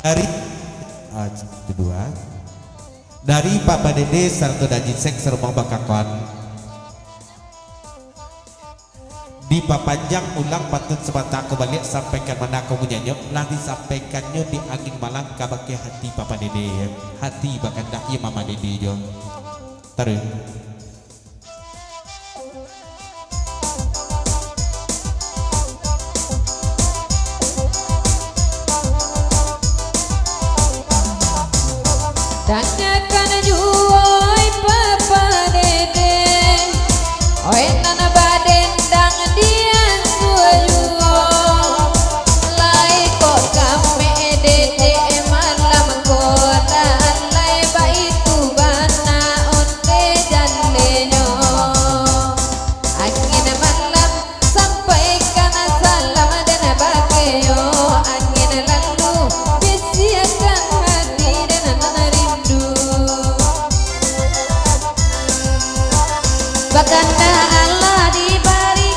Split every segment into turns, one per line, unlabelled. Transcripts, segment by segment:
dari kedua dari Papa Dede sarto dajisek serumang bakakon dipapanjang ulang patut sebentar aku balik sampaikan mana aku menyanyok lah disampaikannya di angin malang kabake hati Papa Dede hati bahkan dah iya Mama Dede jo taruh
tanyakan juoi Papa Dede oi nana badendang dian suajuo lai kok kame dede malam kota lai baitu bana onde janlenyo angin malam sampaikan salam dan bakeyo angin lalu bisiakan hati dan rindu bahkan Allah diberi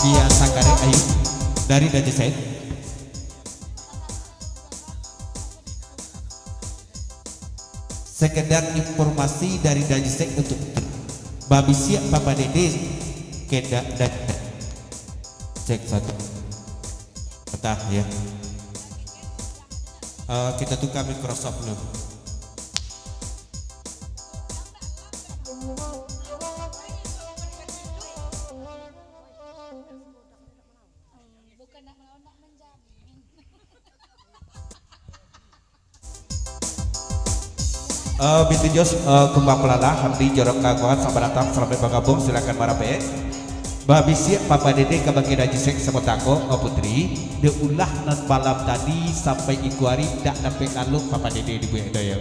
biasa kare ayo dari dajisek sekedar informasi dari dajisek untuk babi siap Papa Dede kedak dan cek satu petah ya. Kita tukar Microsoft dulu. Binti Jos Kumbang Pelala Hamdi Jorok Kaguan selamat datang selamat bergabung silakan marape babi siap Papa Dede kabagi dajisek semotako putri deulah nan malam tadi sampai ikuari dak sampai lalu Papa Dede di buah doyo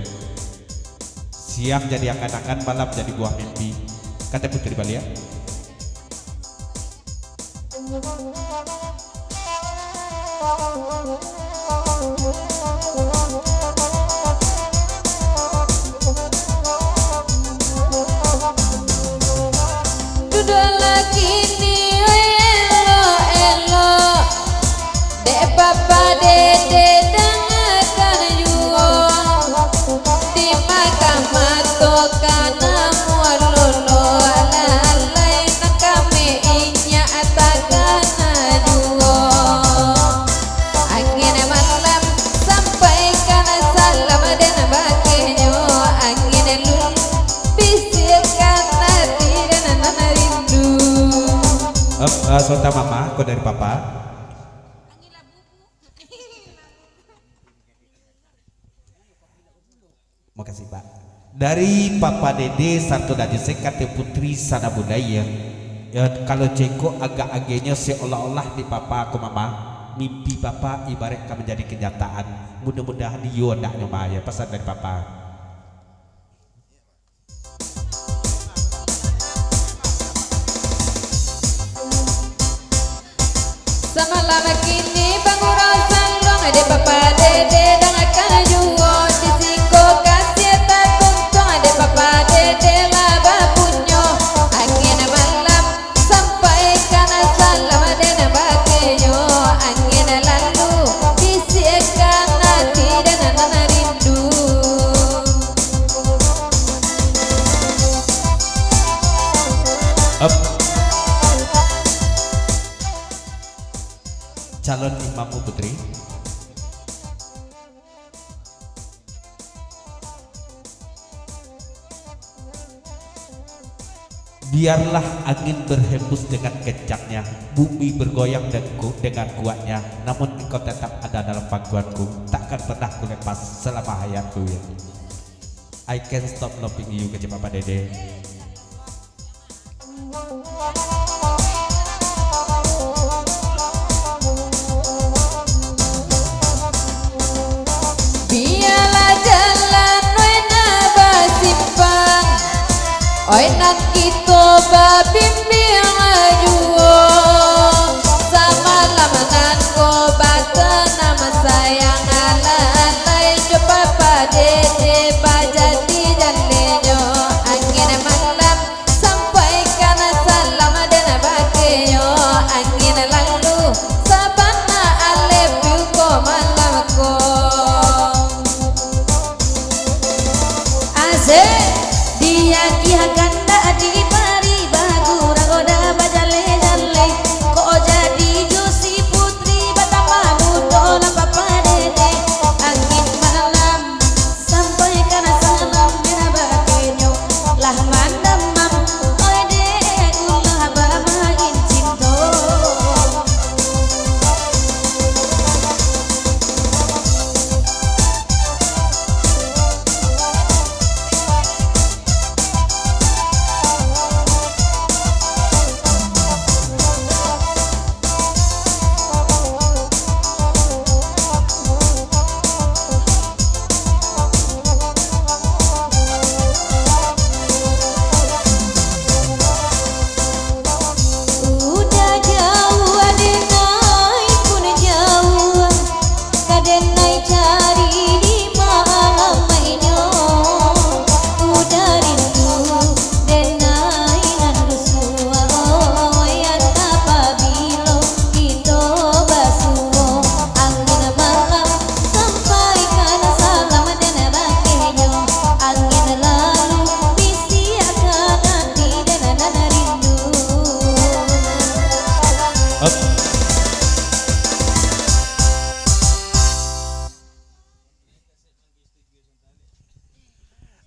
siap jadi akan-akan malam jadi buah mimpi kata putri Bali ya.
Papa Dede dengarkan juo di makam matokana mualolo lalai nakame inya atakana juo angin malam sampaikan salam dan bakenyo angin lulu bisikan hati dan rindu
Sonta Mama kok dari Papa. Makasih Pak. Dari Papa Dede Santo Dajisek kate putri sana budaya. Ya, kalau Ceko agak-agaknya seolah-olah di Papa ke Mama mimpi Papa ibaratkan menjadi kenyataan. Mudah-mudahan dia ndak nyoba ya pesan dari Papa.
Semalam kini banguran long ada Papa Dede dengarkan juo di siko kasih takuntong ada Papa Dede laba punyo angin malam sampaikan salam dan bakenyo angin lalu bisikan hati dan rindu
Calon imammu putri. Biarlah angin berhembus dengan kencangnya, bumi bergoyang dengan kuatnya, namun engkau tetap ada dalam pangkuanku, takkan pernah ku lepas selama hayatku ya. I can't stop loving you ke Papa Dede.
oi nak kita babimbing ajuo sama lamanan ko bata nama sayang alai jo Papa Dede bajati janlenyo angin malam sampaikan salam dan bakeyo angin lalu sabana alepu ko malam ko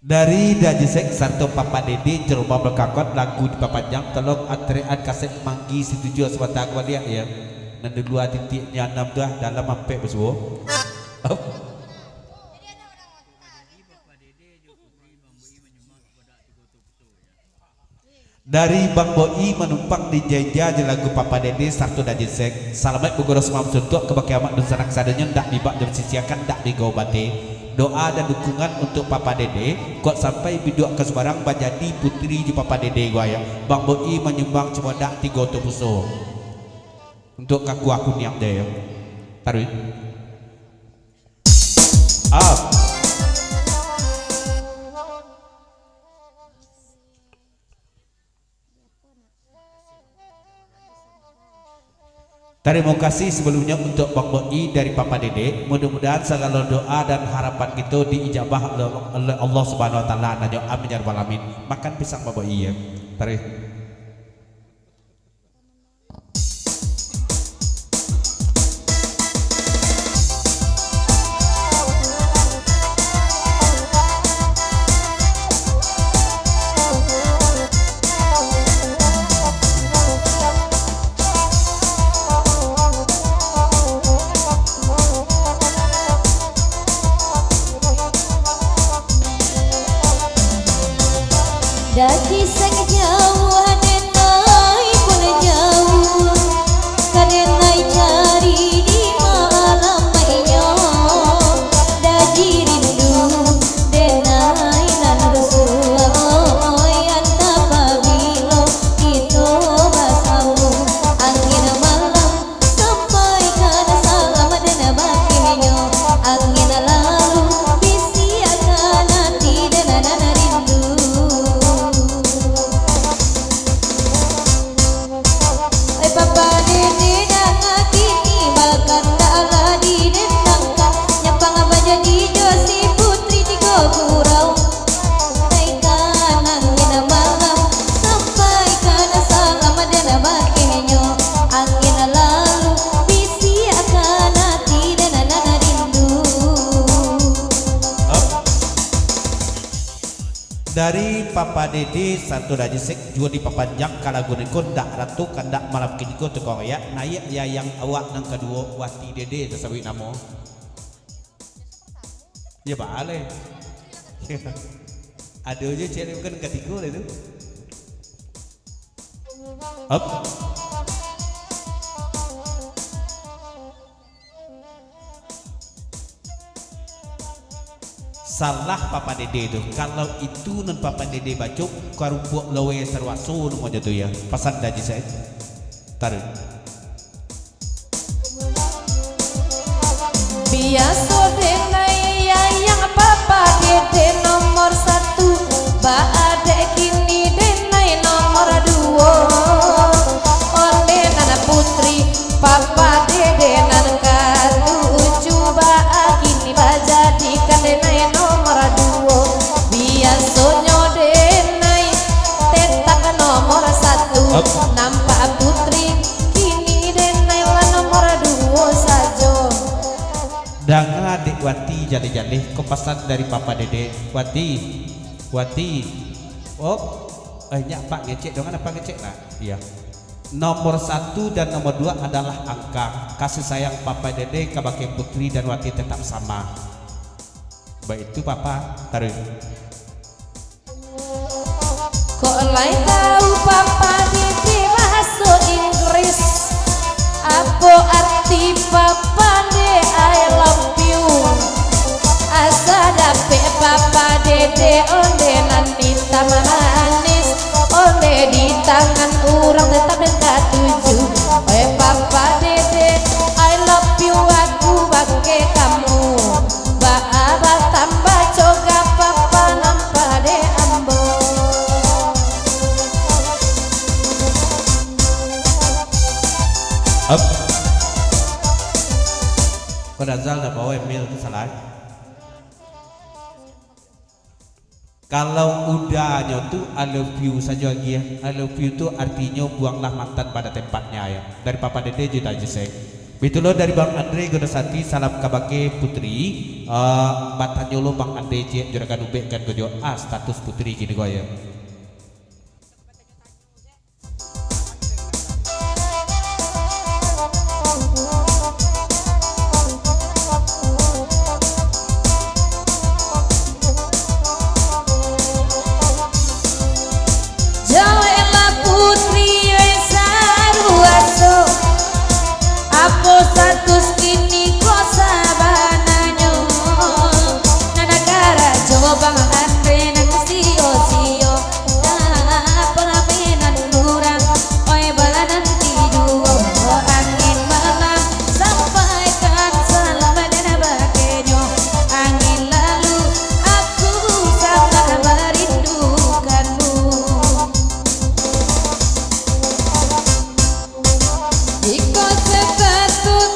Dari Dajisek Sarto Papa Dede Jeruma berkakot lagu di papanjang tolong antrean kaset manggi setuju sebata aku dia ya. Nanti dua titiknya 6 dah dalam sampai bersuah. Dari Bang Boi menumpang di Jaja di lagu Papa Dede Sarto Dajisek. Salamat bugoro semam suntuk kebakiamat dan sanak sadanya ndak dibak dan sisiakan ndak digobate. Doa dan dukungan untuk Papa Dede kok sampai video ke sebarang jadi putri di Papa Dede gua ya. Bang Boi menyumbang cemodak 3 puso untuk aku niat deh ya. Taruh up. Terima kasih sebelumnya untuk Bang Boi dari Papa Dede. Mudah-mudahan segala doa dan harapan kita diijabah oleh Allah Subhanahu wa taala. Najwa amin ya rabbal alamin. Makan pisang Bang Boi ya. Tarik.
Daki sang jauh denai pun jauh kadenai cari di malam mayo daji rindu denai nan bersuai antapa bilo itu basamu angin malam sampai kada salam dena bakinyo angin lalu bisi akan hati dena rindu. Papa Dede dah kini bahkan dah didendangkan nyapang apa jadi josi putri di gurau naikkan angin malam sampai kada salam dan bakenyo angin lalu bisi akan hati dan rindu.
Dari Papa Dede Sarto Dajisek juga di papanjang kalaguniko ndak ratu kandak malam kiniko tukang ya naik ya yang awak nang kedua Wati Dede tersawit namo ya bale ada aja cewek bukan ketiga itu up. Salah Papa Dede itu kalau itu non Papa Dede bacuk karupuk lewe serwaso mau jatuh ya pasan daji saya taruh
biasa denai yang Papa Dede nomor 1 baade kini denai nomor 2 oleh nana putri Papa Dede nan katuju kini bajadikan denai nomor 2 biasanya denai tetak nomor 1 nampak putri kini denai nomor 2 saja.
dengan adik Wati jalih-jalih kepasan dari Papa Dede Wati oh nyak pak ngecek dong apa ngecek lah iya nomor 1 dan nomor 2 adalah angka kasih sayang Papa Dede kabake putri dan Wati tetap sama baik itu Papa taruh
kok lain tahu Papa Dede bahasa Inggris apa arti Papa De I love you asa dapet Papa Dede onde nanti manis onde di tangan orang tetap dekat tuju Papa Dede I love you aku bangke kamu baaba tambah coga Papa nampak de ambo.
up Kodazal dah bawa email itu salah kalau udahnya tuh I love you saja lagi ya I love you tuh artinya buanglah mantan pada tempatnya ya dari Papa Dede juga Dajisek Bitulo dari Bang Andre Godasati salam kabake putri Batanyolo Bang Andre cek juragan ubek kan gojo status putri gini goya.
Status kini kok sabananyo Nanagara Jawa Bang Andre nang sio-sio Pengapinan kurang oi balanan tidur Angin malam sampaikan selamat dan bakenyo Angin lalu aku sangat merindukanmu Iko sebatut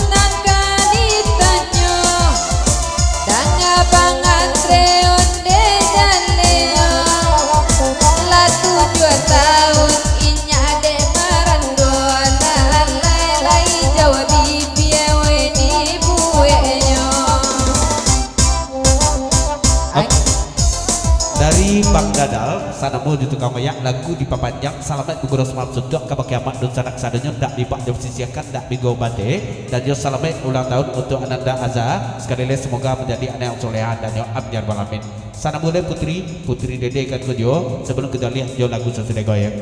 dari Bang Dadal sanamu di tukang mayak lagu di papanjang salamet gugur semalam sudok kabak kiamat dan sanak sadanya tak dibak disisiakan tak bigo bade dan yo salamet ulang tahun untuk Ananda Azza sekali lagi semoga menjadi anak yang soleha dan yo abdian balamin sanamu le putri dede kan kojo sebelum kita lihat yo lagu sesuai goyang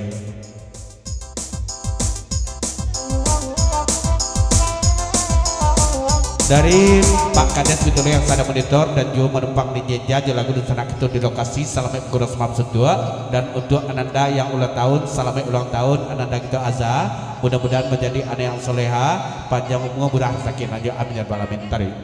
dari Pak Kades Bitulo yang sada monitor dan juga menumpang di jeja lagu dan sanak itu di lokasi salamet Guru Semam Sedua dan untuk Ananda yang ulang tahun salamet ulang tahun Ananda kita Azza mudah-mudahan menjadi anak yang soleha panjang umur murah sakin aja amin ya rabbal alamin. Tarik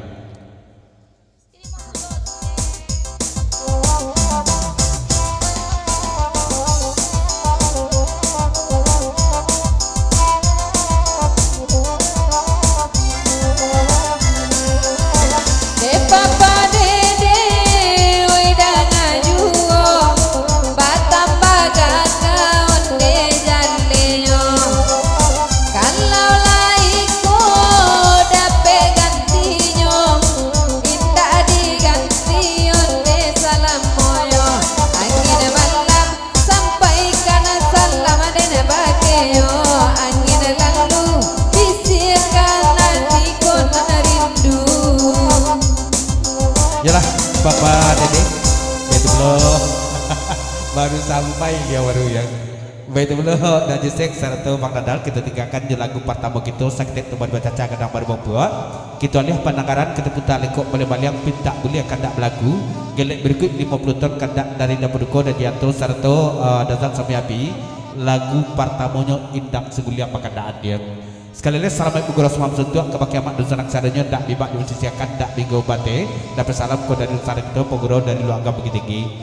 Bapak Dede, betul belum? Baru sampai ya baru yang betul belum? Dan Jisek serta Bang Dadal kita tinggalkan di lagu pertama kita sakit tempat baca kadang baru buat. Kita lihat penanggaran kita putar lekuk balik-balik pinta boleh kandak belagu. Gelek berikut 50 ton kandak dari Dapuduko dan Dianto serta Dazan Samiabi. Lagu pertamanya indah segulia pakandaan dia. Sekali lagi salam ibu guru semam sentuh ke kiamat dan sanak sadanya dak bibak disisiakan dak bingo bate dapat salam ko dari sanak itu pogoro dari luar agak begitu tinggi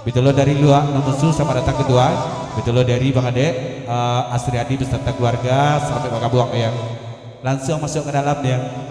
betul dari luar nomusu sama datang kedua betul dari Bang Ade Asriadi beserta keluarga sampai Bang Buang yang langsung masuk ke dalam dia